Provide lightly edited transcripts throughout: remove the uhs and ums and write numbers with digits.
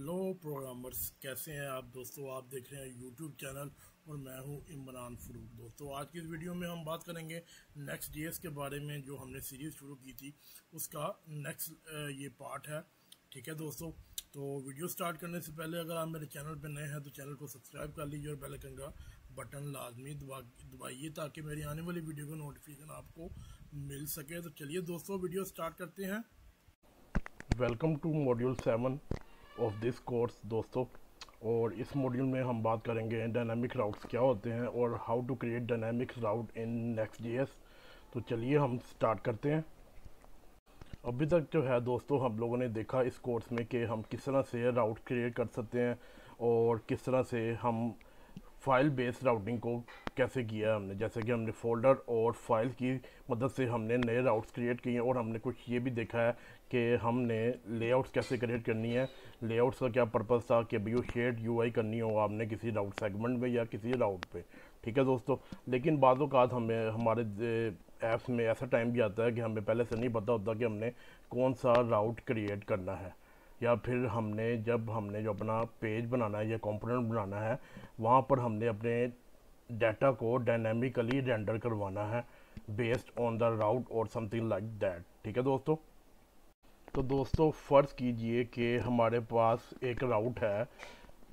Hello programmers, कैसे हैं आप दोस्तों। आप देख रहे हैं यूट्यूब चैनल और मैं हूं इमरान फरूक। दोस्तों आज की इस वीडियो में हम बात करेंगे नेक्स्ट जेएस के बारे में, जो हमने सीरीज़ शुरू की थी उसका नेक्स्ट ये पार्ट है। ठीक है दोस्तों, तो वीडियो स्टार्ट करने से पहले अगर आप मेरे चैनल पर नए हैं तो चैनल को सब्सक्राइब कर लीजिए और बेल आइकन का बटन लाजमी दबाइए ताकि मेरी आने वाली वीडियो का नोटिफिकेशन आपको मिल सके। तो चलिए दोस्तों वीडियो स्टार्ट करते हैं। Welcome to module 7 of this course दोस्तों, और इस मॉड्यूल में हम बात करेंगे डायनामिक राउट्स क्या होते हैं और how to create dynamic route in Next JS. तो चलिए हम स्टार्ट करते हैं। अभी तक जो है दोस्तों हम लोगों ने देखा इस कोर्स में कि हम किस तरह से राउट क्रिएट कर सकते हैं और किस तरह से हम फाइल बेस्ड राउटिंग को कैसे किया हमने, जैसे कि हमने फोल्डर और फाइल की मदद से हमने नए राउट्स क्रिएट किए हैं। और हमने कुछ ये भी देखा है कि हमने लेआउट्स कैसे क्रिएट करनी है, लेआउट्स का क्या पर्पस था कि भाई शेड यूआई करनी हो आपने किसी राउट सेगमेंट में या किसी राउट पे। ठीक है दोस्तों, लेकिन बाज़ औक़ात हमें हमारे ऐप्स में ऐसा टाइम भी आता है कि हमें पहले से नहीं पता होता कि हमने कौन सा राउट क्रिएट करना है, या फिर जब हमने जो अपना पेज बनाना है या कंपोनेंट बनाना है वहाँ पर हमने अपने डाटा को डायनामिकली रेंडर करवाना है बेस्ड ऑन द राउट और समथिंग लाइक दैट। ठीक है दोस्तों, तो दोस्तों फ़र्ज़ कीजिए कि हमारे पास एक राउट है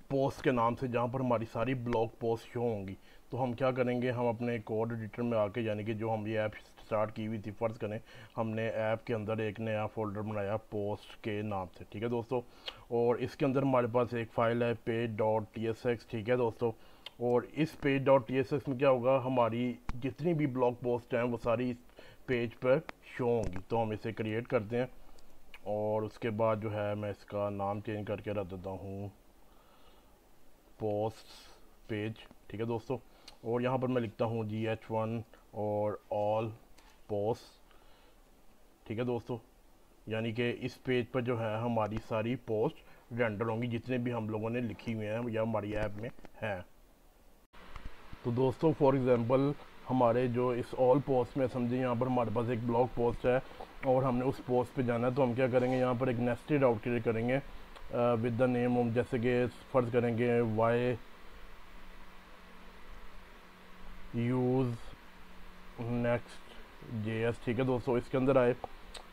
पोस्ट के नाम से, जहाँ पर हमारी सारी ब्लॉग पोस्ट शो होंगी। तो हम क्या करेंगे, हम अपने कोड एडिटर में आके, यानी कि जो हम ये ऐप स्टार्ट की हुई थी, फ़र्ज़ करें हमने ऐप के अंदर एक नया फ़ोल्डर बनाया पोस्ट के नाम से। ठीक है दोस्तों, और इसके अंदर हमारे पास एक फ़ाइल है page.tsx। ठीक है दोस्तों, और इस page.tsx में क्या होगा, हमारी जितनी भी ब्लॉग पोस्ट हैं वो सारी इस पेज पर शो होंगी। तो हम इसे क्रिएट करते हैं और उसके बाद जो है मैं इसका नाम चेंज करके रख देता हूँ पोस्ट पेज। ठीक है दोस्तों, और यहाँ पर मैं लिखता हूँ GH1 और ऑल पोस्ट। ठीक है दोस्तों, यानी कि इस पेज पर जो है हमारी सारी पोस्ट रेंडर होंगी जितने भी हम लोगों ने लिखी हुई हैं या हमारी ऐप में हैं। तो दोस्तों फॉर एग्जांपल हमारे जो इस ऑल पोस्ट में समझिए यहाँ पर हमारे पास एक ब्लॉग पोस्ट है और हमने उस पोस्ट पे जाना है, तो हम क्या करेंगे, यहाँ पर एक नेस्टेड राउट क्रिएट करेंगे विद द नेम ऑफ, जैसे कि फ़र्ज़ करेंगे वाई यूज़ नेक्स्ट जेएस। ठीक है दोस्तों, इसके अंदर आए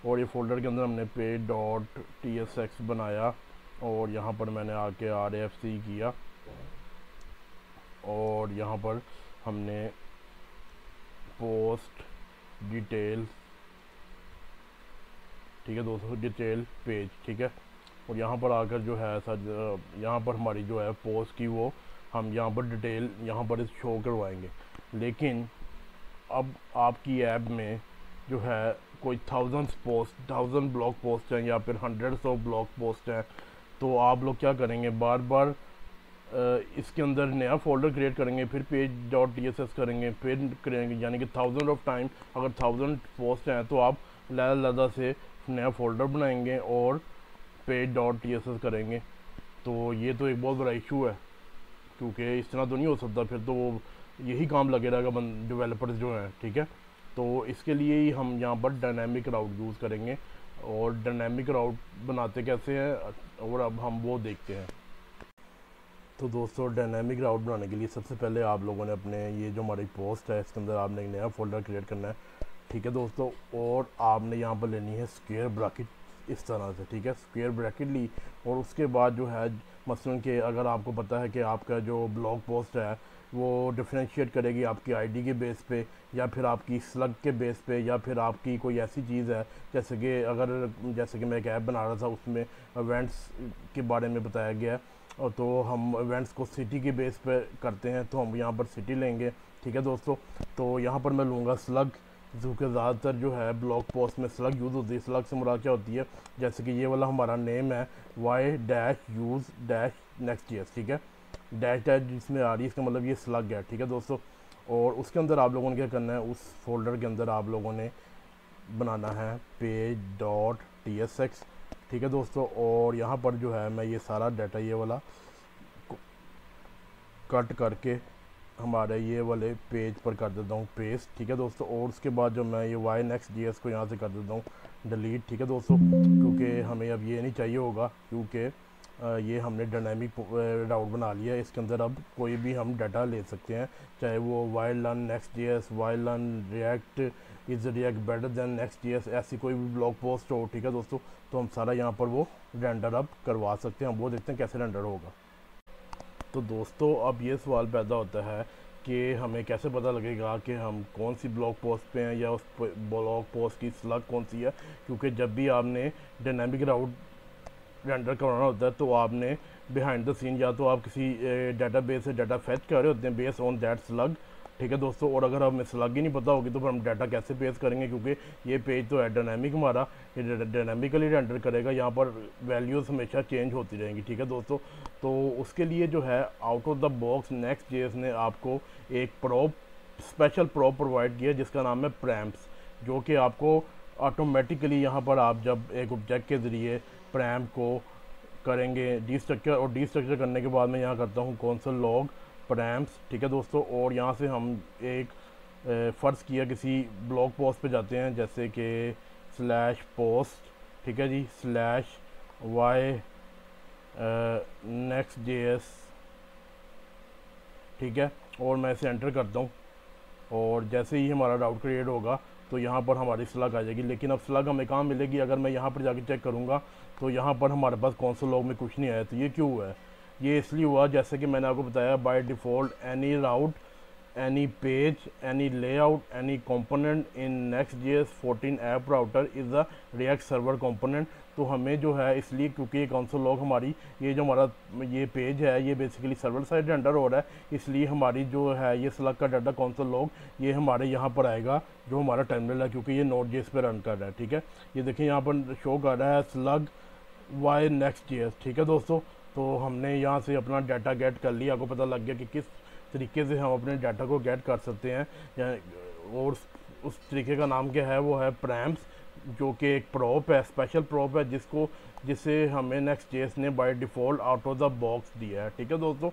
और ये फोल्डर के अंदर हमने page.tsx बनाया और यहाँ पर मैंने आके RFC किया और यहाँ पर हमने पोस्ट डिटेल, ठीक है दोस्तों, डिटेल पेज। ठीक है, और यहाँ पर आकर जो है सर यहाँ पर हमारी जो है पोस्ट की वो हम यहाँ पर डिटेल यहाँ पर शो करवाएंगे। लेकिन अब आपकी ऐप में जो है कोई थाउजेंड ब्लॉग पोस्ट हैं या फिर हंड्रेड्स ऑफ ब्लॉग पोस्ट हैं, तो आप लोग क्या करेंगे, बार बार इसके अंदर नया फोल्डर क्रिएट करेंगे, फिर page.tsx करेंगे, फिर करेंगे, यानी कि थाउजेंड ऑफ टाइम अगर 1000 पोस्ट हैं तो आप लहदा से नया फोल्डर बनाएंगे और page.tsx करेंगे। तो ये तो एक बहुत बड़ा इशू है, क्योंकि इस तरह तो नहीं हो सकता, फिर तो यही काम लगे रहेगा डेवलपर्स जो हैं। ठीक है, तो इसके लिए ही हम यहाँ पर डायनामिक राउट यूज़ करेंगे और डायनामिक राउट बनाते कैसे हैं और अब हम वो देखते हैं। तो दोस्तों डायनामिक राउट बनाने के लिए सबसे पहले आप लोगों ने अपने ये जो हमारी पोस्ट है इसके अंदर आपने एक नया फोल्डर क्रिएट करना है। ठीक है दोस्तों, और आपने यहाँ पर लेनी है स्क्वायर ब्रैकेट इस तरह से। ठीक है, स्क्वायर ब्रैकेट ली और उसके बाद जो है मसलन कि अगर आपको पता है कि आपका जो ब्लॉग पोस्ट है वो डिफ्रेंशिएट करेगी आपकी आईडी के बेस पे या फिर आपकी स्लग के बेस पे, या फिर आपकी कोई ऐसी चीज़ है जैसे कि मैं एक ऐप बना रहा था उसमें इवेंट्स के बारे में बताया गया है, और तो हम इवेंट्स को सिटी के बेस पे करते हैं, तो हम यहाँ पर सिटी लेंगे। ठीक है दोस्तों, तो यहाँ पर मैं लूँगा स्लग, जो कि ज़्यादातर जो है ब्लॉग पोस्ट में स्लग यूज़ होती है। स्लग से मुराद क्या होती है, जैसे कि ये वाला हमारा नेम है y-use-next.js। ठीक है, डैश जिसमें आ रही है इसका मतलब ये स्लग है। ठीक है दोस्तों, और उसके अंदर आप लोगों ने क्या करना है, उस फोल्डर के अंदर आप लोगों ने बनाना है page.tsx। ठीक है दोस्तों, और यहाँ पर जो है मैं ये सारा डाटा ये वाला कट करके हमारे ये वाले पेज पर कर देता हूँ पेस्ट। ठीक है दोस्तों, और उसके बाद जो मैं ये वाई नेक्स्ट जेएस को यहाँ से कर देता हूँ डिलीट। ठीक है दोस्तों, क्योंकि हमें अब ये नहीं चाहिए होगा, क्योंकि ये हमने डायनामिक राउट बना लिया है। इसके अंदर अब कोई भी हम डाटा ले सकते हैं, चाहे वो while learn next JS, while learn react, is react better than next JS, ऐसी कोई भी ब्लॉग पोस्ट हो, ठीक है दोस्तों, तो हम सारा यहाँ पर वो रेंडर अब करवा सकते हैं। हम वो देखते हैं कैसे रेंडर होगा। तो दोस्तों अब ये सवाल पैदा होता है कि हमें कैसे पता लगेगा कि हम कौन सी ब्लॉग पोस्ट पे हैं या उस ब्लॉग पोस्ट की स्लग कौन सी है, क्योंकि जब भी आपने डायनामिक राउट रेंडर करवाना होता है तो आपने बिहाइंड द सीन या तो आप किसी डाटाबेस से डाटा फेच कर रहे होते हैं बेस ऑन दैट स्लग, ठीक है दोस्तों। और अगर हमें स्लग ही नहीं पता होगी तो फिर हम डाटा कैसे पेश करेंगे, क्योंकि ये पेज तो है डायनामिक हमारा, ये डायनामिकली रेंडर करेगा, यहाँ पर वैल्यूज़ हमेशा चेंज होती रहेंगी, ठीक है दोस्तों। तो उसके लिए जो है out of the box next JS ने आपको एक स्पेशल प्रॉप प्रोवाइड किया जिसका नाम है प्रैम्प्स, जो कि आपको ऑटोमेटिकली यहाँ पर आप जब एक ऑब्जेक्ट के ज़रिए प्रैम्प को करेंगे डीस्ट्रक्चर, और डीस्ट्रक्चर करने के बाद मैं यहाँ करता हूँ कौनसल लॉग प्रैम्प्स, ठीक है दोस्तों। और यहाँ से हम एक फ़र्ज़ किया किसी ब्लॉग पोस्ट पे जाते हैं, जैसे कि स्लैश पोस्ट, ठीक है जी, स्लैश वाई नेक्स्ट जेएस, ठीक है, और मैं इसे एंटर करता हूँ। और जैसे ही हमारा राउट क्रिएट होगा तो यहाँ पर हमारी स्लग आ जाएगी। लेकिन अब स्लग हमें कहाँ मिलेगी, अगर मैं यहाँ पर जाके चेक करूँगा तो यहाँ पर हमारे पास कौन सा लॉग में कुछ नहीं आया। तो ये क्यों हुआ है? ये इसलिए हुआ जैसे कि मैंने आपको बताया, by default any route, any page, any layout, any component in Next.js 14 app router is a React server component। तो हमें जो है इसलिए क्योंकि ये कंसोल लॉग हमारी ये जो हमारा ये पेज है ये बेसिकली सर्वर साइड रेंडर हो रहा है, इसलिए हमारी जो है ये स्लग का डाटा कंसोल लॉग ये हमारे यहाँ पर आएगा जो हमारा टर्मिनल है, क्योंकि ये Node.js पे रन कर रहा है, ठीक है। ये देखिए यहाँ पर शो कर रहा है स्लग वाई Next.js, ठीक है दोस्तों। तो हमने यहाँ से अपना डाटा गेट कर लिया, आपको पता लग गया कि किस तरीके से हम अपने डाटा को गेट कर सकते हैं, और उस तरीके का नाम क्या है, वो है प्रैम्प्स, जो कि एक प्रॉप है, स्पेशल प्रॉप है जिसे हमें Next.js ने by default out of the box दिया है, ठीक है दोस्तों।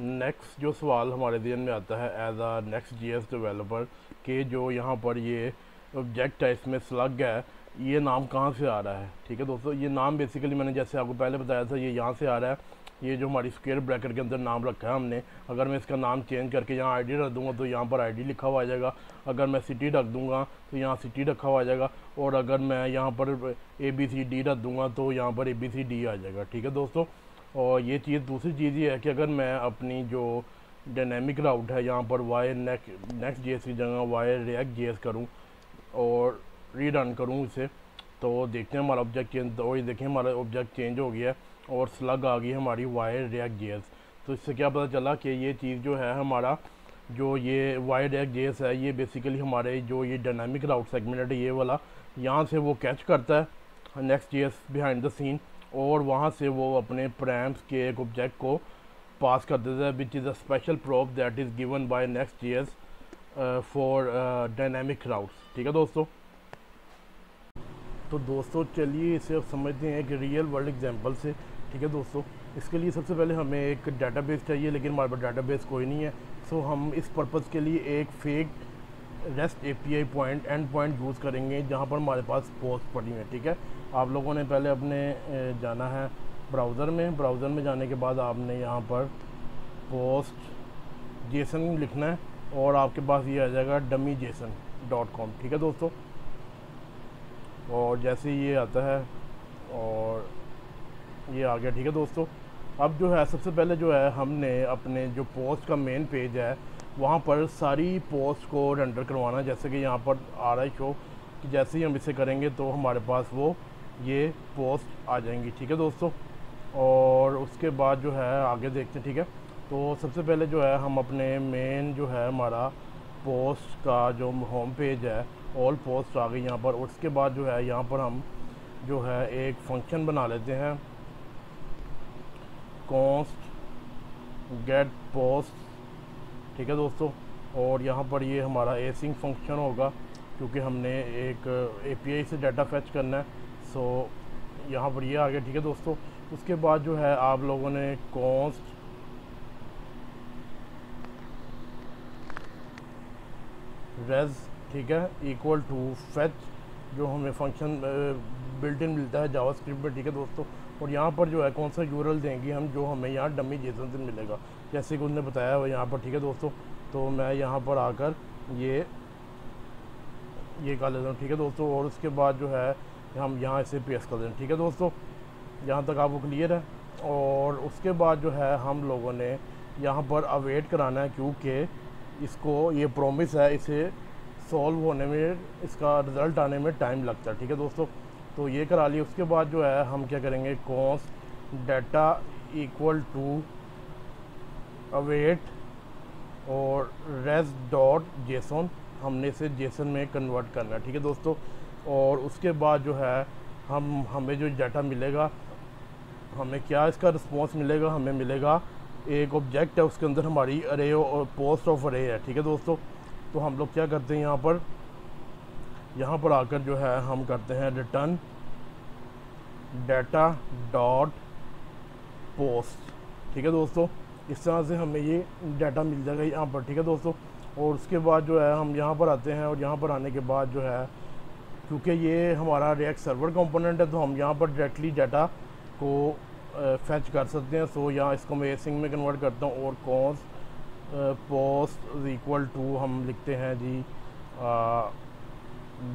नेक्स्ट जो सवाल हमारे ध्यान में आता है एज आ Next.js डेवलपर के जो यहाँ पर ये ऑब्जेक्ट है इसमें स्लग है, ये नाम कहाँ से आ रहा है, ठीक है दोस्तों। ये नाम बेसिकली मैंने जैसे आपको पहले बताया था ये यहाँ से आ रहा है, ये जो हमारी स्क्वायर ब्रैकेट के अंदर नाम रखा है हमने। अगर मैं इसका नाम चेंज करके यहाँ आईडी रख दूँगा तो यहाँ पर आईडी लिखा हुआ आ जाएगा, अगर मैं सिटी रख दूँगा तो यहाँ सिटी रखा हुआ आ जाएगा, और अगर मैं यहाँ पर ABCD रख दूँगा तो यहाँ पर ABCD आ जाएगा, ठीक है दोस्तों। और ये चीज़ दूसरी चीज़ ये है कि अगर मैं अपनी जो डायनेमिक राउट है यहाँ पर वाई Next.js की जगह वाई React.js करूँ और रीरन करूँ इसे, तो देखते हैं हमारा ऑब्जेक्ट चेंज, और ये देखें हमारा ऑब्जेक्ट चेंज हो गया है और स्लग आ गई हमारी वाई React.js। तो इससे क्या पता चला कि ये चीज़ जो है हमारा जो ये वाई React.js है ये बेसिकली हमारे जो ये डायनामिक राउट सेगमेंट है ये वाला, यहाँ से वो कैच करता है Next.js बिहाइंड द सीन, और वहाँ से वो अपने प्रैम्प्स के एक ऑब्जेक्ट को पास कर देता है, which is a special prop that is given by Next.js for dynamic routes, ठीक है दोस्तों। तो दोस्तों चलिए इसे अब समझते हैं कि रियल वर्ल्ड एग्जांपल से, ठीक है दोस्तों। इसके लिए सबसे पहले हमें एक डाटाबेस चाहिए, लेकिन हमारे पास डाटाबेस कोई नहीं है, सो हम इस पर्पज़ के लिए एक fake rest API point and point use करेंगे जहाँ पर हमारे पास पोस्ट पड़ी है, ठीक है। आप लोगों ने पहले अपने जाना है ब्राउज़र में जाने के बाद आपने यहाँ पर पोस्ट जेसन लिखना है और आपके पास ये आ जाएगा dummyjson.com, ठीक है दोस्तों। और जैसे ये आता है और ये आ गया, ठीक है दोस्तों। अब जो है सबसे पहले जो है हमने अपने जो पोस्ट का मेन पेज है वहाँ पर सारी पोस्ट को रेंडर करवाना है, जैसे कि यहाँ पर आ रहा है शो कि जैसे ही हम इसे करेंगे तो हमारे पास वो ये पोस्ट आ जाएंगी, ठीक है दोस्तों। और उसके बाद जो है आगे देखते हैं, ठीक है। तो सबसे पहले जो है हम अपने मेन जो है हमारा पोस्ट का जो होम पेज है ऑल पोस्ट आ गई यहाँ पर, और उसके बाद जो है यहाँ पर हम जो है एक फंक्शन बना लेते हैं const get post, ठीक है दोस्तों। और यहाँ पर ये हमारा async फंक्शन होगा क्योंकि हमने एक API से डाटा फैच करना है, सो यहाँ पर ये आ गया, ठीक है दोस्तों। उसके बाद जो है आप लोगों ने const res, ठीक है, इक्वल टू फैच, जो हमें फंक्शन बिल्ट इन मिलता है जावास्क्रिप्ट में, ठीक है दोस्तों, और यहाँ पर जो है कौन सा यूआरएल देंगे हम जो हमें यहाँ डमी जेसन से मिलेगा, जैसे कि उन्होंने बताया हुआ यहाँ पर, ठीक है दोस्तों। तो मैं यहाँ पर आकर ये कर लेता हूँ, ठीक है दोस्तों। और उसके बाद जो है हम यहाँ इसे पेस्ट कर दें, ठीक है दोस्तों। यहाँ तक आपको क्लियर है। और उसके बाद जो है हम लोगों ने यहाँ पर अवेट कराना है, क्योंकि इसको ये प्रॉमिस है, इसे सॉल्व होने में, इसका रिज़ल्ट आने में टाइम लगता है, ठीक है दोस्तों। तो ये करा लिया। उसके बाद जो है हम क्या करेंगे, const data equal to await और रेस डॉट जेसन, हमने इसे जेसन में कन्वर्ट करना है, ठीक है दोस्तों। और उसके बाद जो है हमें जो डाटा मिलेगा, हमें क्या इसका रिस्पॉन्स मिलेगा, हमें मिलेगा एक ऑब्जेक्ट है, उसके अंदर हमारी अरे और पोस्ट ऑफ अरे है, ठीक है दोस्तों। तो हम लोग क्या करते हैं, यहाँ पर आकर जो है हम करते हैं रिटर्न डाटा डॉट पोस्ट, ठीक है दोस्तों। इस तरह से हमें ये डाटा मिल जाएगा यहाँ पर, ठीक है दोस्तों। और उसके बाद जो है हम यहाँ पर आते हैं, और यहाँ पर आने के बाद जो है, क्योंकि ये हमारा रिएक्ट सर्वर कंपोनेंट है, तो हम यहाँ पर डायरेक्टली डाटा को फैच कर सकते हैं। सो यहाँ इसको मैं एसिंग में कन्वर्ट करता हूँ, और कॉन्स पोस्ट इक्वल टू हम लिखते हैं जी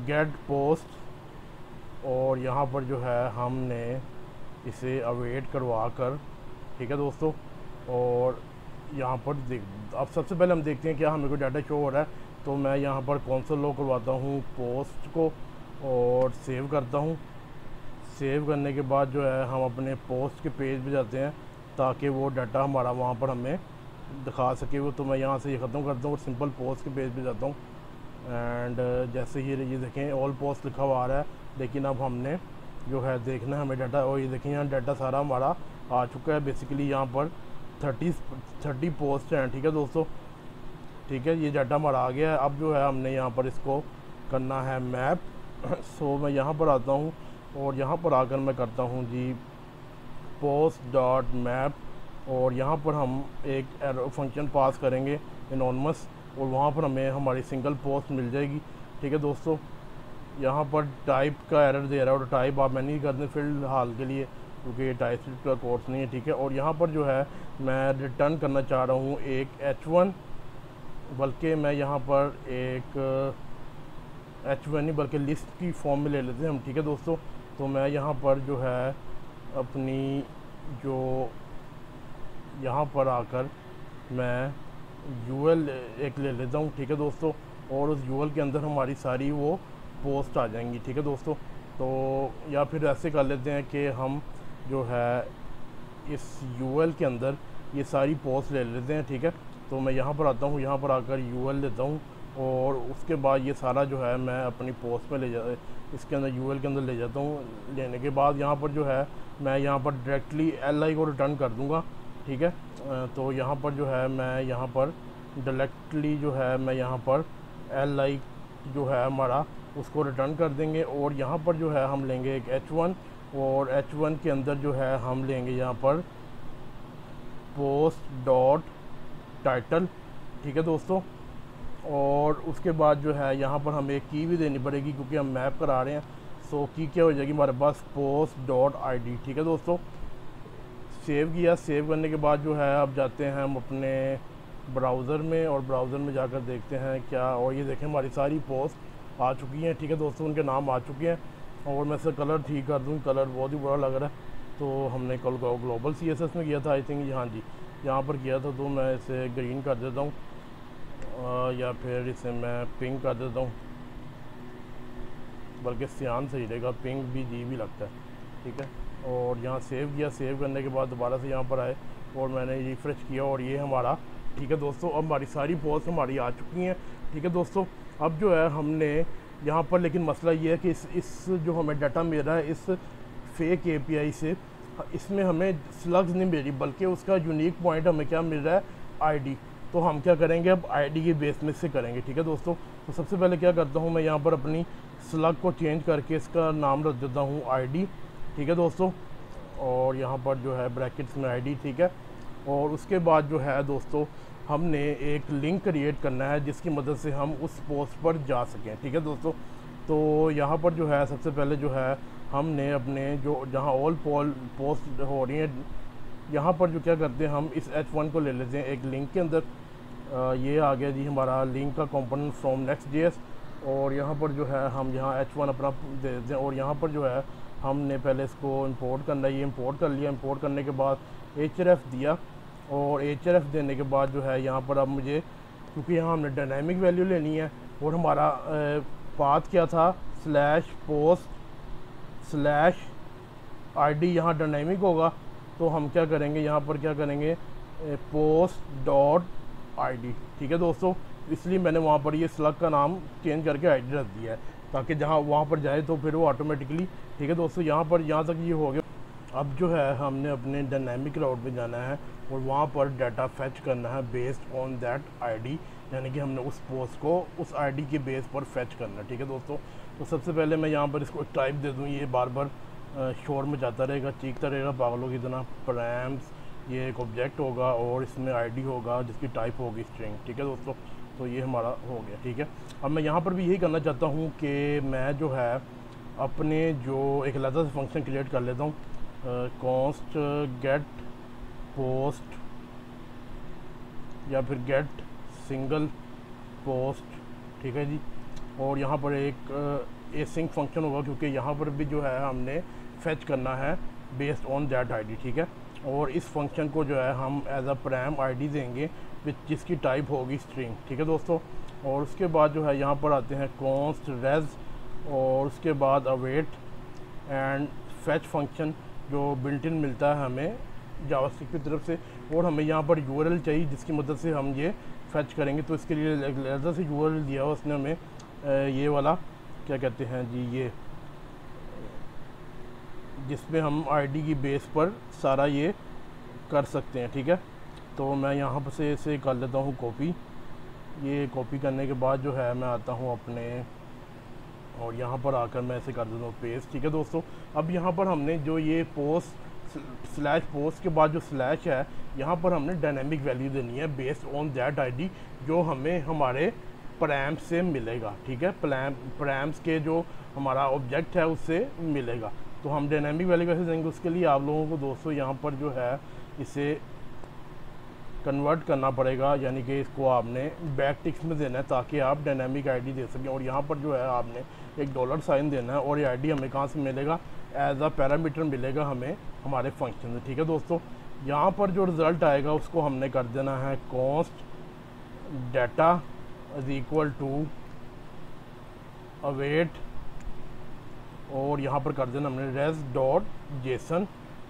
गेट पोस्ट, और यहाँ पर जो है हमने इसे अवेट करवा कर, ठीक है दोस्तों। और यहाँ पर अब सबसे पहले हम देखते हैं क्या हमें कोई डाटा शो हो रहा है। तो मैं यहाँ पर कौनसल लॉक करवाता हूँ पोस्ट को, और सेव करता हूँ। सेव करने के बाद जो है हम अपने पोस्ट के पेज पे जाते हैं, ताकि वो डाटा हमारा वहाँ पर हमें दिखा सके वो। तो मैं यहाँ से ये ख़त्म करता हूँ और सिंपल पोस्ट के पेज पे जाता हूँ। एंड जैसे ये देखें ऑल पोस्ट लिखा हुआ आ रहा है, लेकिन अब हमने जो है देखना है हमें डाटा। और ये देखें यहाँ डाटा सारा हमारा आ चुका है। बेसिकली यहाँ पर 30 पोस्ट हैं, ठीक है दोस्तों, ठीक है। ये डाटा हमारा आ गया है। अब जो है हमने यहाँ पर इसको करना है मैप। सो मैं यहाँ पर आता हूँ, और यहाँ पर आकर मैं करता हूँ जी पोस्ट डॉट मैप, और यहाँ पर हम एक एरो फंक्शन पास करेंगे एनोनमस, और वहाँ पर हमें हमारी सिंगल पोस्ट मिल जाएगी, ठीक है दोस्तों। यहाँ पर टाइप का एरर दे रहा है, और टाइप आप मैं नहीं करने फ़िलहाल के लिए, क्योंकि ये टाइपस्क्रिप्ट का कोर्स नहीं है, ठीक है। और यहाँ पर जो है मैं रिटर्न करना चाह रहा हूँ एक H1, बल्कि मैं यहाँ पर एक H1 नहीं बल्कि लिस्ट की फॉर्म में ले लेते हैं हम, ठीक है दोस्तों। तो मैं यहाँ पर जो है अपनी जो यहाँ पर आकर मैं UL एक ले लेता हूँ, ठीक है दोस्तों। और उस UL के अंदर हमारी सारी वो पोस्ट आ जाएंगी, ठीक है दोस्तों। तो या फिर ऐसे कर लेते हैं कि हम जो है इस UL के अंदर ये सारी पोस्ट ले लेते हैं, ठीक है। तो मैं यहाँ पर आता हूँ, यहाँ पर आकर UL लेता हूँ, और उसके बाद ये सारा जो है मैं अपनी पोस्ट में इसके अंदर UL के अंदर ले जाता हूँ। लेने के बाद यहाँ पर जो है मैं यहाँ पर डायरेक्टली LI को रिटर्न कर दूँगा, ठीक है। तो यहाँ पर जो है मैं यहाँ पर डायरेक्टली जो है मैं यहाँ पर LI जो है हमारा उसको रिटर्न कर देंगे। और यहाँ पर जो है हम लेंगे एक H1, और H1 के अंदर जो है हम लेंगे यहाँ पर पोस्ट डॉट टाइटल, ठीक है दोस्तों। और उसके बाद जो है यहाँ पर हमें एक की भी देनी पड़ेगी, क्योंकि हम मैप करा रहे हैं। सो की क्या हो जाएगी हमारे पास पोस्ट डॉट ID, ठीक है दोस्तों। सेव किया। सेव करने के बाद जो है अब जाते हैं हम अपने ब्राउज़र में, और ब्राउज़र में जाकर देखते हैं क्या। और ये देखें हमारी सारी पोस्ट आ चुकी हैं, ठीक है दोस्तों, उनके नाम आ चुके हैं। और मैं इसे कलर ठीक कर दूँ, कलर बहुत ही बुरा लग रहा है। तो हमने कल ग्लोबल CSS में किया था आई थिंक, हाँ जी यहाँ पर किया था। तो मैं इसे ग्रीन कर देता हूँ, या फिर इसे मैं पिंक कर देता हूँ, बल्कि सियान सही रहेगा, पिंक भी जी भी लगता है, ठीक है। और यहाँ सेव किया। सेव करने के बाद दोबारा से यहाँ पर आए, और मैंने रिफ़्रेश किया, और ये हमारा, ठीक है दोस्तों, अब हमारी सारी पोस्ट हमारी आ चुकी हैं, ठीक है दोस्तों। अब जो है हमने यहाँ पर, लेकिन मसला ये है कि इस जो हमें डाटा मिल रहा है इस फेक API से, इसमें हमें स्लग्स नहीं मिल रही, बल्कि उसका यूनिक पॉइंट हमें क्या मिल रहा है, ID। तो हम क्या करेंगे, अब ID के बेस में से करेंगे, ठीक है दोस्तों। तो सबसे पहले क्या करता हूँ, मैं यहाँ पर अपनी स्लग को चेंज करके इसका नाम रख देता हूँ ID, ठीक है दोस्तों। और यहाँ पर जो है ब्रैकेट्स में ID, ठीक है। और उसके बाद जो है दोस्तों हमने एक लिंक क्रिएट करना है, जिसकी मदद से हम उस पोस्ट पर जा सकें, ठीक है दोस्तों। तो यहाँ पर जो है सबसे पहले जो है हमने अपने जो जहाँ ऑल पोस्ट हो रही हैं यहाँ पर जो क्या करते हैं, हम इस H1 को ले लेते हैं एक लिंक के अंदर। ये आ गया जी हमारा लिंक का कंपोनेंट फ्रॉम नेक्स्ट.js, और यहाँ पर जो है हम यहाँ H1 अपना दे देते हैं, और यहाँ पर जो है हमने पहले इसको इंपोर्ट करना है। ये इंपोर्ट कर लिया। इंपोर्ट करने के बाद href दिया, और href देने के बाद जो है यहाँ पर अब मुझे, क्योंकि यहाँ हमने डायनामिक वैल्यू लेनी है और हमारा पाथ क्या था, /post/id यहाँ डायनामिक होगा, तो हम क्या करेंगे, यहाँ पर क्या करेंगे, post.id। ठीक है दोस्तों, इसलिए मैंने वहाँ पर ये स्लग का नाम चेंज करके id रख दिया है, ताकि जहाँ वहाँ पर जाए तो फिर वो ऑटोमेटिकली। ठीक है दोस्तों, यहाँ पर यहाँ तक ये हो गया। अब जो है हमने अपने डायनामिक राउट पे जाना है और वहाँ पर डाटा फैच करना है बेस्ड ऑन दैट आईडी, यानी कि हमने उस पोस्ट को उस आईडी के बेस पर फैच करना है। ठीक है दोस्तों, तो सबसे पहले मैं यहाँ पर इसको टाइप दे दूँ, ये बार बार शोर में जाता रहेगा, चीखता रहेगा पागलों की तरह। प्रैम्स ये एक ऑब्जेक्ट होगा और इसमें आईडी होगा जिसकी टाइप होगी स्ट्रिंग। ठीक है दोस्तों, तो ये हमारा हो गया। ठीक है, अब मैं यहाँ पर भी यही करना चाहता हूँ कि मैं जो है अपने जो एक अलग से फंक्शन क्रिएट कर लेता हूँ, कॉन्स्ट गेट पोस्ट या फिर गेट सिंगल पोस्ट। ठीक है जी, और यहाँ पर एक एसिंक फंक्शन होगा, क्योंकि यहाँ पर भी जो है हमने फैच करना है बेस्ड ऑन दैट आईडी। ठीक है, और इस फंक्शन को जो है हम एज अ प्रैम आईडी देंगे जिसकी टाइप होगी स्ट्रिंग। ठीक है दोस्तों, और उसके बाद जो है यहाँ पर आते हैं कॉन्स्ट रेज, और उसके बाद अवेट एंड फैच फंक्शन जो बिल्ट इन मिलता है हमें जावास्क्रिप्ट की तरफ से, और हमें यहाँ पर यूआरएल चाहिए जिसकी मदद से हम ये फैच करेंगे। तो इसके लिए अलग से यूआरएल दिया हुआ उसने हमें, ये वाला क्या कहते हैं जी, ये जिसमें हम आईडी की बेस पर सारा ये कर सकते हैं। ठीक है, तो मैं यहाँ पर से इसे कर लेता हूँ कॉपी। ये कॉपी करने के बाद जो है मैं आता हूँ अपने, और यहाँ पर आकर मैं इसे कर देता हूँ पेस्ट। ठीक है दोस्तों, अब यहाँ पर हमने जो ये पोस्ट के बाद जो स्लैश है, यहाँ पर हमने डायनेमिक वैल्यू देनी है बेस्ड ऑन दैट आईडी जो हमें हमारे प्रैम्स से मिलेगा। ठीक है, प्रैम्स के जो हमारा ऑब्जेक्ट है उससे मिलेगा। तो हम डायनेमिक वैल्यू कैसे देंगे, उसके लिए आप लोगों को दोस्तों यहाँ पर जो है इसे कन्वर्ट करना पड़ेगा, यानी कि इसको आपने बैक टिक्स में देना है ताकि आप डायनामिक आईडी दे सकें। और यहाँ पर जो है आपने एक $साइन देना है, और ये आईडी हमें कहाँ से मिलेगा, एज अ पैरामीटर मिलेगा हमें हमारे फंक्शन में। ठीक है दोस्तों, यहाँ पर जो रिज़ल्ट आएगा उसको हमने कर देना है const data is equal to await, और यहाँ पर कर देना हमने res.json।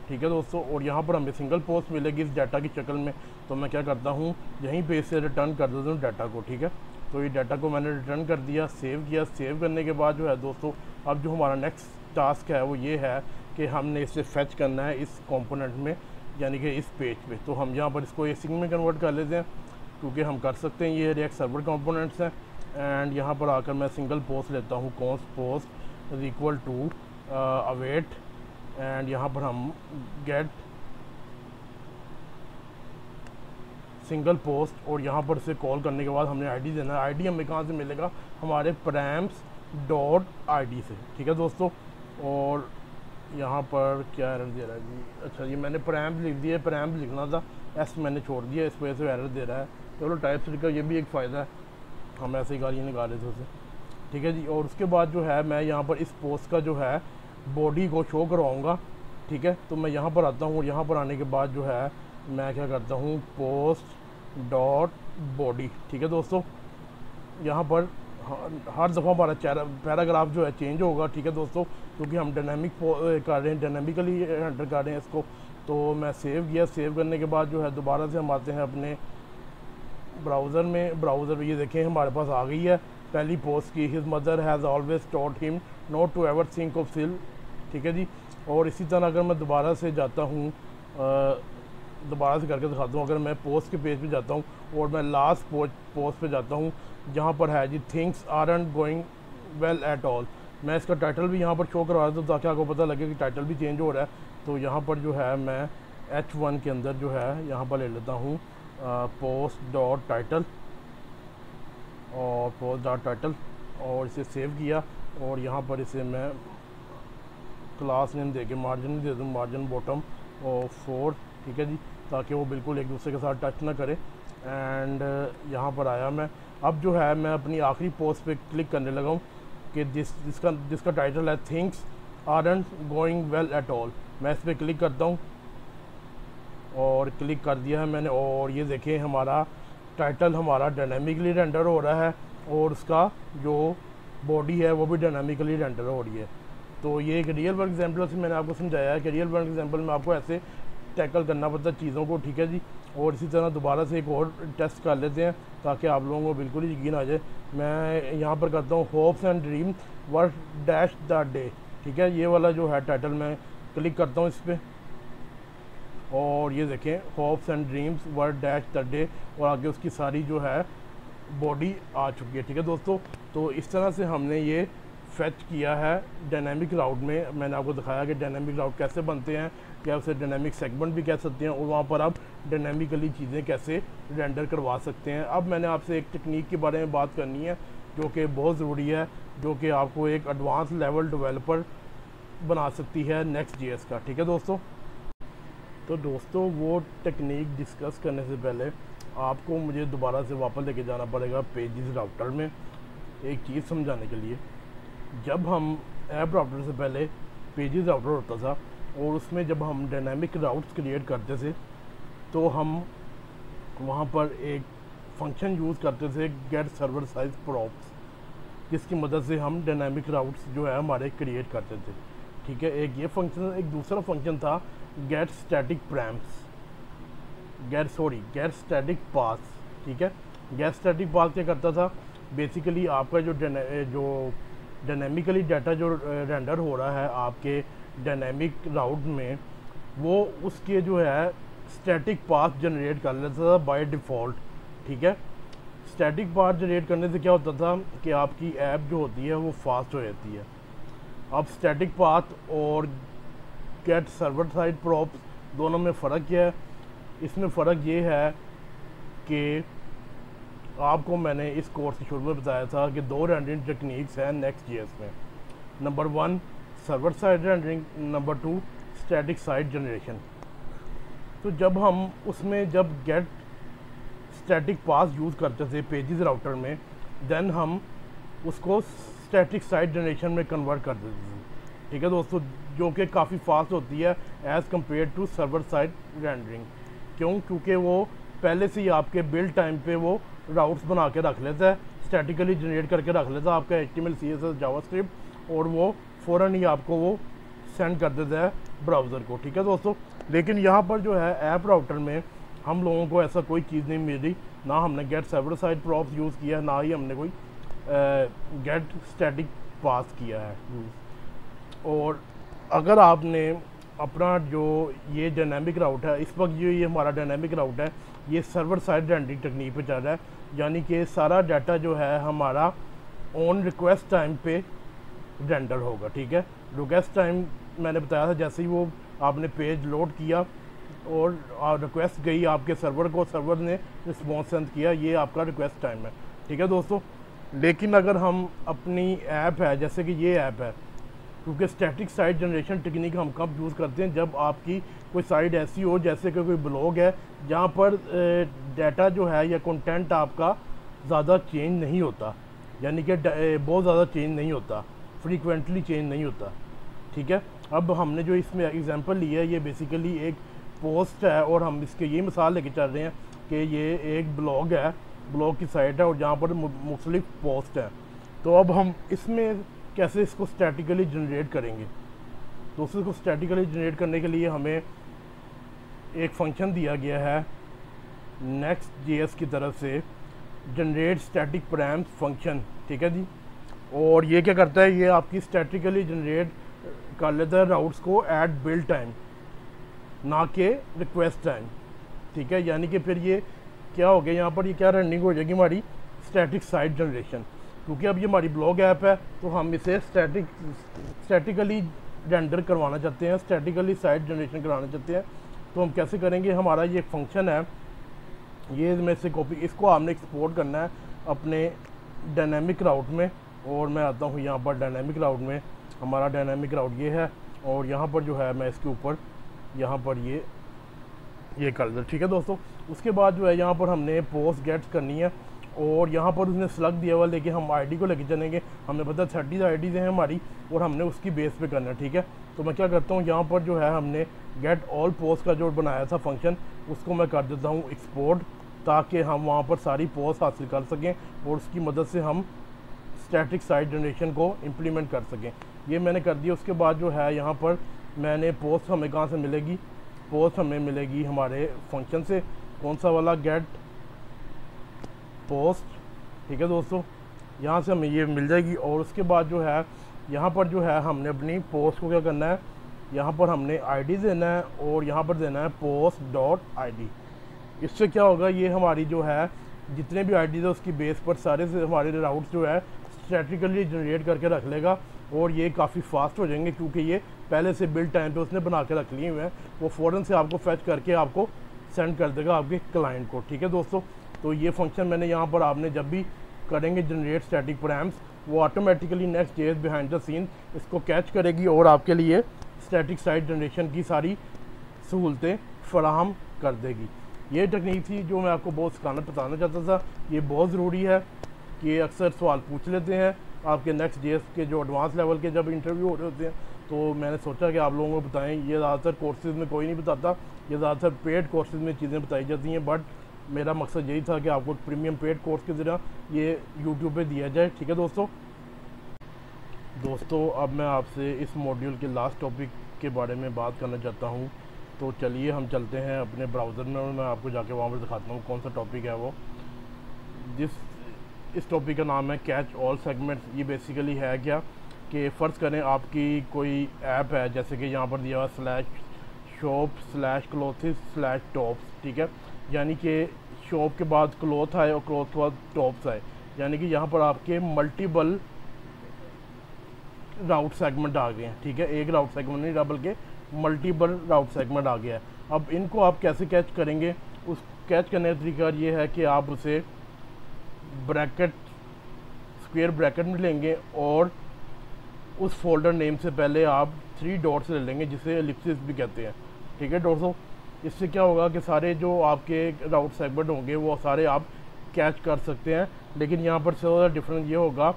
ठीक है दोस्तों, और यहाँ पर हमें सिंगल पोस्ट मिलेगी इस डाटा की शक्ल में। तो मैं क्या करता हूँ, यहीं पे इसे रिटर्न कर देता हूँ डाटा को। ठीक है, तो ये डाटा को मैंने रिटर्न कर दिया, सेव किया। सेव करने के बाद जो है दोस्तों, अब जो हमारा नेक्स्ट टास्क है वो ये है कि हमने इसे फैच करना है इस कंपोनेंट में, यानी कि इस पेज पे। तो हम यहाँ पर इसको एसिंक में कन्वर्ट कर लेते हैं, क्योंकि हम कर सकते हैं, ये रिएक्ट सर्वर कंपोनेंट्स हैं। एंड यहाँ पर आकर मैं सिंगल पोस्ट लेता हूँ, const post is equal to await, and यहाँ पर हम गेट सिंगल पोस्ट, और यहाँ पर से कॉल करने के बाद हमने आईडी देना है। आईडी हमें कहाँ से मिलेगा, हमारे प्रैम्स.id से। ठीक है दोस्तों, और यहाँ पर क्या एरर दे रहा है जी, अच्छा ये मैंने प्रैम्स लिख दिया, प्रैम्स लिखना था, एस मैंने छोड़ दिया, इस वजह से एरर दे रहा है। चलो टाइपस्क्रिप्ट का ये भी एक फ़ायदा है, हम ऐसे ही गाली निकाले थे उसे। ठीक है जी, और उसके बाद जो है मैं यहाँ पर इस पोस्ट का जो है बॉडी को शो करवाऊँगा। ठीक है, तो मैं यहाँ पर आता हूँ, और यहाँ पर आने के बाद जो है मैं क्या करता हूँ, post.body। ठीक है दोस्तों, यहाँ पर हर दफ़ा हमारा पैराग्राफ जो है चेंज होगा। ठीक है दोस्तों, क्योंकि हम डायनामिक कर रहे हैं, डायनामिकली एंटर कर रहे हैं इसको। तो मैं सेव किया। सेव करने के बाद जो है दोबारा से हम आते हैं अपने ब्राउज़र में। ब्राउज़र ये देखें हमारे पास आ गई है पहली पोस्ट की, his mother has always taught him not to ever think of सिल। ठीक है जी, और इसी तरह अगर मैं दोबारा से जाता हूँ, दोबारा से करके दिखाता हूँ, अगर मैं पोस्ट के पेज पे जाता हूँ और मैं लास्ट पोस्ट पे जाता हूँ, जहाँ पर है जी things aren't going well at all. मैं इसका टाइटल भी यहाँ पर शो करवा देता हूँ ताकि आपको पता लगे कि टाइटल भी चेंज हो रहा है। तो यहाँ पर जो है मैं H1 के अंदर जो है यहाँ पर ले लेता हूँ post.title और post.title, और इसे सेव किया, और यहाँ पर इसे मैं क्लास नेम दे के मार्जिन दे दूँ, मार्जिन बॉटम और 4, ठीक है जी, ताकि वो बिल्कुल एक दूसरे के साथ टच ना करे। एंड यहाँ पर आया मैं। अब जो है मैं अपनी आखिरी पोस्ट पे क्लिक करने लगा हूँ कि जिसका टाइटल है things aren't going well at all. मैं इस पर क्लिक करता हूँ और क्लिक कर दिया है मैंने, और ये देखें हमारा टाइटल हमारा डायनामिकली रेंडर हो रहा है और उसका जो बॉडी है वो भी डायनामिकली रेंडर हो रही है। तो ये एक रियल वर्ल्ड एग्जांपल से मैंने आपको समझाया है कि रियल वर्ल्ड एग्जांपल में आपको ऐसे टैकल करना पड़ता है चीज़ों को, ठीक है जी। और इसी तरह दोबारा से एक और टेस्ट कर लेते हैं ताकि आप लोगों को बिल्कुल ही यकीन आ जाए। मैं यहाँ पर करता हूँ hopes and dream were dash the day, ठीक है, ये वाला जो है टाइटल मैं क्लिक करता हूँ इस पर, और ये देखें hopes and dreams were dash the day, और आगे उसकी सारी जो है बॉडी आ चुकी है, ठीक है दोस्तों। तो इस तरह से हमने ये फेच किया है डायनामिक राउट में। मैंने आपको दिखाया कि डायनामिक राउट कैसे बनते हैं, क्या उसे डायनामिक सेगमेंट भी कह सकते हैं, और वहाँ पर आप डायनामिकली चीज़ें कैसे रेंडर करवा सकते हैं। अब मैंने आपसे एक टेक्निक के बारे में बात करनी है जो कि बहुत ज़रूरी है, जो कि आपको एक एडवांस लेवल डेवलपर बना सकती है नेक्स्ट.js का, ठीक है दोस्तों। तो दोस्तों वो टेक्निक डिस्कस करने से पहले आपको मुझे दोबारा से वापस लेके जाना पड़ेगा पेजेस राउटर में, एक चीज़ समझाने के लिए। जब हम ऐप राउटर से पहले पेजेस राउटर होता था, और उसमें जब हम डायनामिक राउट्स क्रिएट करते थे तो हम वहाँ पर एक फंक्शन यूज़ करते थे गेट सर्वर साइज प्रॉप्स, जिसकी मदद से हम डायनामिक राउट्स जो है हमारे क्रिएट करते थे, ठीक है। एक ये फंक्शन, एक दूसरा फंक्शन था गेट स्टैटिक प्रैम्स, गेट स्टैटिक पास, ठीक है। गेट स्टैटिक पास क्या करता था, बेसिकली आपका जो डायनामिकली डाटा जो रेंडर हो रहा है आपके डायनामिक राउट में, वो उसके जो है स्टैटिक पाथ जनरेट कर लेता था बाय डिफ़ॉल्ट, ठीक है। स्टैटिक पाथ जनरेट करने से क्या होता था कि आपकी ऐप जो होती है वो फास्ट हो जाती है। अब स्टैटिक पाथ और गेट सर्वर साइड प्रॉप्स दोनों में फ़र्क क्या है? इसमें फ़र्क ये है कि आपको मैंने इस कोर्स के शुरू में बताया था कि 2 रेंडरिंग टेक्निक्स हैं नेक्स्ट.js में। Number 1 server side rendering, number 2 static side generation. तो जब हम उसमें जब गेट स्टैटिक पास यूज़ करते थे पेजेस राउटर में, देन हम उसको स्टैटिक साइड जनरेशन में कन्वर्ट कर देते थे, ठीक है दोस्तों, जो कि काफ़ी फास्ट होती है as compare to server side rendering. क्यों? क्योंकि वो पहले से ही आपके बिल्ड टाइम पे वो राउट्स बना के रख लेता है, स्टैटिकली जनरेट करके रख लेता है आपका HTML CSS जावास्क्रिप्ट, और वो फ़ौरन ही आपको वो सेंड कर देता है ब्राउज़र को, ठीक है दोस्तों। लेकिन यहाँ पर जो है ऐप राउटर में हम लोगों को ऐसा कोई चीज़ नहीं मिल रही, ना हमने get server side props use किया है, ना ही हमने कोई गेट स्टैटिक पास किया है यूज़। और अगर आपने अपना जो ये डायनामिक राउट है, इस वक्त जो ये हमारा डायनामिक राउट है, ये सर्वर साइड रेंडरिंग टेक्निक पे चल रहा है, यानी कि सारा डाटा जो है हमारा ऑन रिक्वेस्ट टाइम पे रेंडर होगा, ठीक है। रिक्वेस्ट टाइम मैंने बताया था, जैसे ही वो आपने पेज लोड किया और रिक्वेस्ट गई आपके सर्वर को, सर्वर ने रिस्पॉन्स सेंड किया, ये आपका रिक्वेस्ट टाइम है, ठीक है दोस्तों। लेकिन अगर हम अपनी ऐप है, जैसे कि ये ऐप है, क्योंकि स्टैटिक साइड जनरेशन टेक्निक हम कब यूज़ करते हैं, जब आपकी कोई साइट ऐसी हो जैसे कि कोई ब्लॉग है जहाँ पर डाटा जो है या कंटेंट आपका ज़्यादा चेंज नहीं होता, यानी कि बहुत ज़्यादा चेंज नहीं होता, फ्रीक्वेंटली चेंज नहीं होता, ठीक है। अब हमने जो इसमें एग्जांपल लिया है, ये बेसिकली एक पोस्ट है, और हम इसके ये मिसाल लेके चल रहे हैं कि ये एक ब्लॉग है, ब्लॉग की साइट है, और जहाँ पर मुख्तलिफ पोस्ट हैं। तो अब हम इसमें कैसे इसको स्टैटिकली जनरेट करेंगे? तो उसको स्टैटिकली जनरेट करने के लिए हमें एक फंक्शन दिया गया है नेक्स्ट.js की तरफ से, जनरेट स्टैटिक प्रैम्स फंक्शन, ठीक है जी। और ये क्या करता है, ये आपकी स्टैटिकली जनरेट कर लेता है राउट्स को एट बिल्ड टाइम, ना कि रिक्वेस्ट टाइम, ठीक है। यानी कि फिर ये क्या हो गया, यहाँ पर ये क्या रनिंग हो जाएगी हमारी स्टैटिक साइड जनरेशन, क्योंकि अब ये हमारी ब्लॉग ऐप है, तो हम इसे स्टैटिकली रेंडर करवाना चाहते हैं, स्टैटिकली साइड जनरेशन करवाना चाहते हैं। तो हम कैसे करेंगे? हमारा ये फंक्शन है, ये में से कॉपी, इसको हमने एक्सपोर्ट करना है अपने डायनामिक राउट में, और मैं आता हूँ यहाँ पर डायनामिक राउट में। हमारा डायनामिक राउट ये है, और यहाँ पर जो है मैं इसके ऊपर यहाँ पर ये कर दे, ठीक है दोस्तों। उसके बाद जो है यहाँ पर हमने पोस्ट गेट्स करनी है और यहाँ पर उसने स्लग दिया हुआ, लेकिन हम आईडी को लेके चलेंगे। हमें पता 30 आईडीज़ हैं हमारी और हमने उसकी बेस पे करना है, ठीक है। तो मैं क्या करता हूँ, यहाँ पर जो है हमने गेट ऑल पोस्ट का जो बनाया था फंक्शन, उसको मैं कर देता हूँ एक्सपोर्ट, ताकि हम वहाँ पर सारी पोस्ट हासिल कर सकें और उसकी मदद से हम स्टैटिक साइट जनरेशन को इम्प्लीमेंट कर सकें। ये मैंने कर दिया। उसके बाद जो है यहाँ पर मैंने पोस्ट हमें कहाँ से मिलेगी, पोस्ट हमें मिलेगी हमारे फंक्शन से, कौन सा वाला, गेट पोस्ट, ठीक है दोस्तों। यहाँ से हमें ये मिल जाएगी। और उसके बाद जो है यहाँ पर जो है हमने अपनी पोस्ट को क्या करना है, यहाँ पर हमने आईडी देना है और यहाँ पर देना है पोस्ट डॉट आईडी। इससे क्या होगा, ये हमारी जो है जितने भी आईडीज़ है उसकी बेस पर सारे से हमारे राउट्स जो है स्टैटिकली जनरेट करके रख लेगा और ये काफ़ी फास्ट हो जाएंगे, क्योंकि ये पहले से बिल्ड टाइम पे उसने बना के रख लिए हुए हैं। वो फ़ौरन से आपको फैच करके आपको सेंड कर देगा आपके क्लाइंट को, ठीक है दोस्तों। तो ये फंक्शन मैंने यहाँ पर, आपने जब भी करेंगे जनरेट स्टैटिक पैरामीटर्स, वो automatically Next.js behind the scene इसको कैच करेगी और आपके लिए स्टैटिक साइट जनरेशन की सारी सहूलतें फराहम कर देगी। ये टेक्निक थी जो मैं आपको बहुत बताना चाहता था। ये बहुत ज़रूरी है कि अक्सर सवाल पूछ लेते हैं आपके Next.js के जो एडवांस लेवल के जब इंटरव्यू हो रहे होते हैं, तो मैंने सोचा कि आप लोगों को बताएं। ये ज़्यादातर कोर्सेज़ में कोई नहीं बताता, ये ज़्यादातर पेड कोर्सेज़ में चीज़ें बताई जाती हैं, बट मेरा मकसद यही था कि आपको प्रीमियम पेड कोर्स के ज़रिए ये यूट्यूब पे दिया जाए, ठीक है दोस्तों। अब मैं आपसे इस मॉड्यूल के लास्ट टॉपिक के बारे में बात करना चाहता हूँ। तो चलिए हम चलते हैं अपने ब्राउज़र में और मैं आपको जाके वहाँ पर दिखाता हूँ कौन सा टॉपिक है वो। इस टॉपिक का नाम है कैच ऑल सेगमेंट्स। ये बेसिकली है क्या कि फ़र्ज़ करें आपकी कोई ऐप है, जैसे कि यहाँ पर दिया हुआ /shop/clothes/tops, ठीक है। यानी कि शॉप के बाद क्लॉथ आए और क्लॉथ के बाद टॉप्स आए, यानी कि यहाँ पर आपके मल्टीपल राउट सेगमेंट आ गए हैं, ठीक है। एक राउट सेगमेंट नहीं बल्कि मल्टीपल राउट सेगमेंट आ गया है। अब इनको आप कैसे कैच करेंगे, उस कैच करने का तरीका ये है कि आप उसे स्क्वायर ब्रैकेट में लेंगे और उस फोल्डर नेम से पहले आप 3 डॉट्स ले लेंगे, जिसे एलिप्सिस भी कहते हैं, ठीक है दोस्तों। इससे क्या होगा कि सारे जो आपके राउट सेगमेंट होंगे वो सारे आप कैच कर सकते हैं। लेकिन यहाँ पर सबसे ज़्यादा डिफरेंस ये होगा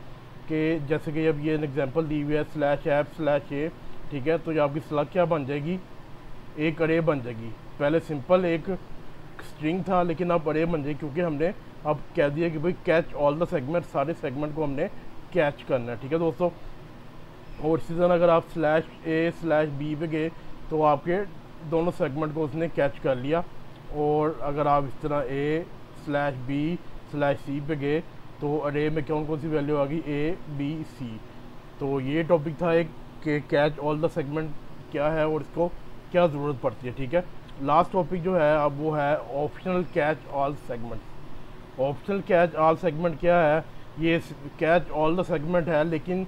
कि जैसे कि अब ये एग्जांपल दी हुई है /app/a, ठीक है। तो ये आपकी स्लग क्या बन जाएगी, एक अरे बन जाएगी। पहले सिंपल एक स्ट्रिंग था, लेकिन अब अरे बन जाएगी, क्योंकि हमने अब कह दिया कि भाई कैच ऑल द सेगमेंट, सारे सेगमेंट को हमने कैच करना है, ठीक है दोस्तों। और इसी तरह अगर आप /a/b पे गए तो आपके दोनों सेगमेंट को उसने कैच कर लिया। और अगर आप इस तरह a/b/c पे गए तो अरे में कौन सी वैल्यू आ गई, a b c। तो ये टॉपिक था एक कि कैच ऑल द सेगमेंट क्या है और इसको क्या ज़रूरत पड़ती है, ठीक है। लास्ट टॉपिक जो है अब वो है optional catch all segment. Optional catch all segment क्या है, ये कैच ऑल द सेगमेंट है, लेकिन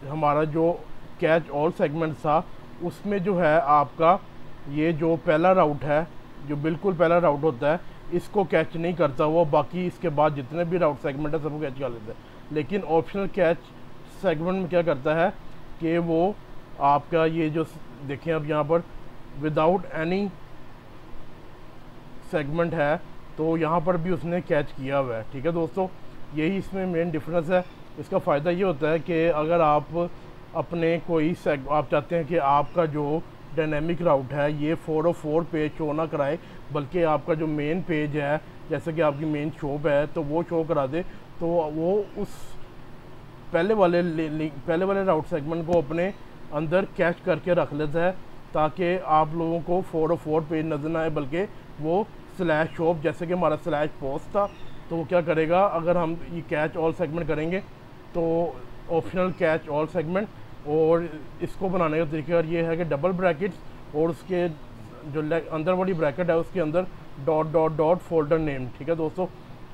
हमारा जो कैच ऑल सेगमेंट था उसमें जो है आपका ये जो पहला राउट है, जो बिल्कुल पहला राउट होता है, इसको कैच नहीं करता वो, बाकी इसके बाद जितने भी राउट सेगमेंट है सबको कैच कर लेता है। लेकिन ऑप्शनल कैच सेगमेंट में क्या करता है कि वो आपका ये जो देखें अब यहाँ पर विदाउट एनी सेगमेंट है, तो यहाँ पर भी उसने कैच किया हुआ है, ठीक है दोस्तों। यही इसमें मेन डिफरेंस है। इसका फ़ायदा ये होता है कि अगर आप अपने आप चाहते हैं कि आपका जो डायनेमिक राउट है ये 404 पेज शो ना कराए, बल्कि आपका जो मेन पेज है, जैसे कि आपकी मेन शॉप है, तो वो शो करा दे, तो वो उस पहले वाले राउट सेगमेंट को अपने अंदर कैच करके रख लेता है, ताकि आप लोगों को 404 पेज नज़र ना आए, बल्कि वो /shop, जैसे कि हमारा /post था, तो वो क्या करेगा, अगर हम ये कैच ऑल सेगमेंट करेंगे तो ऑप्शनल कैच ऑल सेगमेंट, और इसको बनाने का तरीका ये है कि डबल ब्रैकेट्स और उसके जो अंदर वाली ब्रैकेट है उसके अंदर डॉट फोल्डर नेम, ठीक है दोस्तों।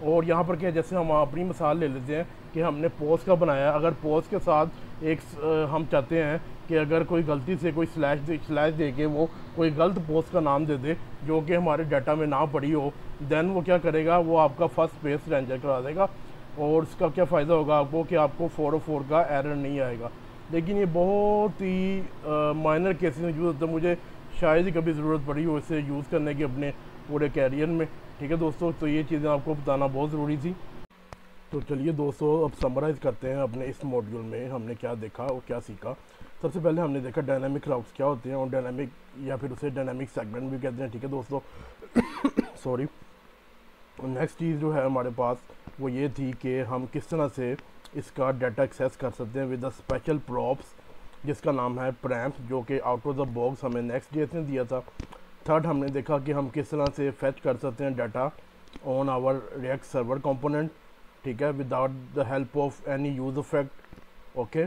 और यहाँ पर क्या, जैसे हम अपनी मिसाल ले लेते हैं कि हमने पोस्ट का बनाया, अगर पोस्ट के साथ एक हम चाहते हैं कि अगर कोई गलती से कोई स्लैश दे के वो कोई गलत पोस्ट का नाम दे दे जो कि हमारे डाटा में ना पड़ी हो, देन वो क्या करेगा, वो आपका फर्स्ट पेज रेंजर करा देगा। और उसका क्या फ़ायदा होगा आपको कि आपको 404 का एरर नहीं आएगा। लेकिन ये बहुत ही माइनर केसेस में यूज़ होता है। मुझे शायद ही कभी ज़रूरत पड़ी हो इसे यूज़ करने की अपने पूरे कैरियर में। ठीक है दोस्तों, तो ये चीज़ें आपको बताना बहुत ज़रूरी थी। तो चलिए दोस्तों, अब समराइज़ करते हैं अपने इस मॉड्यूल में हमने क्या देखा और क्या सीखा। सबसे पहले हमने देखा डायनामिक राउट्स क्या होते हैं, और डायनामिक या फिर उसे डायनामिक सेगमेंट भी कहते हैं। ठीक है दोस्तों, सॉरी। नेक्स्ट चीज़ जो है हमारे पास वो ये थी कि हम किस तरह से इसका डाटा एक्सेस कर सकते हैं विद द स्पेशल प्रॉप्स जिसका नाम है प्रैम्प, जो कि आउट ऑफ द बॉक्स हमें नेक्स्ट डे ने दिया था। थर्ड, हमने देखा कि हम किस तरह से फेच कर सकते हैं data on our React server component, ठीक है, without the help of any use effect. Okay.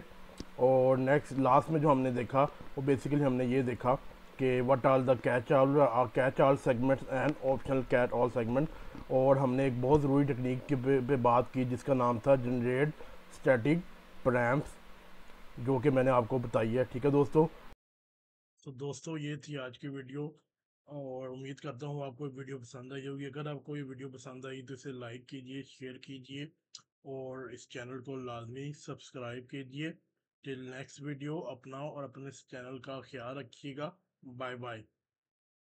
और नेक्स्ट लास्ट में जो हमने देखा वो बेसिकली हमने ये देखा कि what are the catch all segments and optional catch all segment. और हमने एक बहुत ज़रूरी टेक्निक के पे बात की जिसका नाम था जनरेट स्टैटिक प्रैम्प्स, जो कि मैंने आपको बताई है। ठीक है दोस्तों, तो दोस्तों ये थी आज की वीडियो, और उम्मीद करता हूँ आपको वीडियो पसंद आई होगी। अगर आपको ये वीडियो पसंद आई तो इसे लाइक कीजिए, शेयर कीजिए, और इस चैनल को लाजमी सब्सक्राइब कीजिए। टिल नेक्स्ट वीडियो, अपना और अपने इस चैनल का ख्याल रखिएगा। Bye bye.